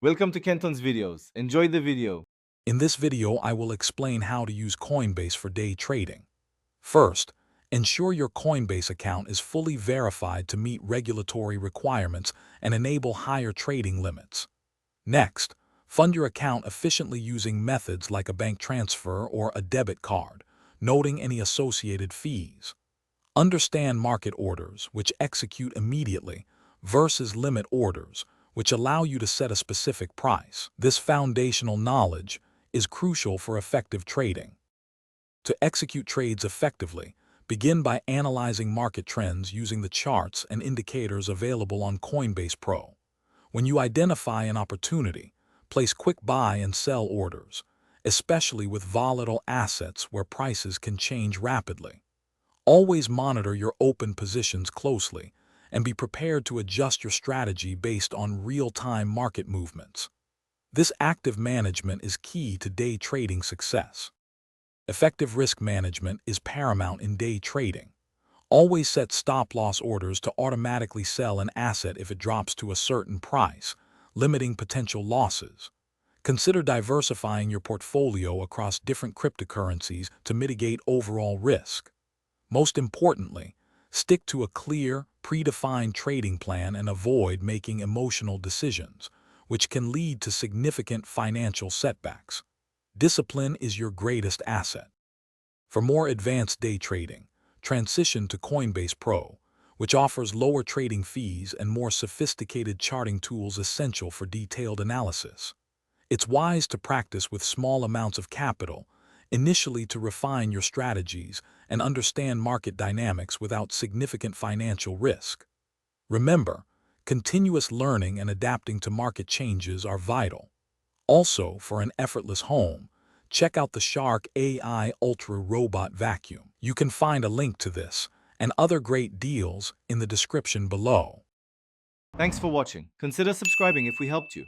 Welcome to Kenton's videos. Enjoy the video. In this video, I will explain how to use Coinbase for day trading. First, ensure your Coinbase account is fully verified to meet regulatory requirements and enable higher trading limits. Next, fund your account efficiently using methods like a bank transfer or a debit card, noting any associated fees. Understand market orders, which execute immediately, versus limit orders, which allow you to set a specific price. This foundational knowledge is crucial for effective trading. To execute trades effectively, begin by analyzing market trends using the charts and indicators available on Coinbase Pro. When you identify an opportunity, place quick buy and sell orders, especially with volatile assets where prices can change rapidly. Always monitor your open positions closely and be prepared to adjust your strategy based on real-time market movements. This active management is key to day trading success. Effective risk management is paramount in day trading. Always set stop-loss orders to automatically sell an asset if it drops to a certain price, limiting potential losses. Consider diversifying your portfolio across different cryptocurrencies to mitigate overall risk. Most importantly, stick to a clear, predefined trading plan and avoid making emotional decisions, which can lead to significant financial setbacks. Discipline is your greatest asset. For more advanced day trading, transition to Coinbase Pro, which offers lower trading fees and more sophisticated charting tools essential for detailed analysis. It's wise to practice with small amounts of capital, initially to refine your strategies and understand market dynamics without significant financial risk. Remember, continuous learning and adapting to market changes are vital. Also, for an effortless home, check out the Shark AI Ultra Robot Vacuum. You can find a link to this and other great deals in the description below. Thanks for watching. Consider subscribing if we helped you.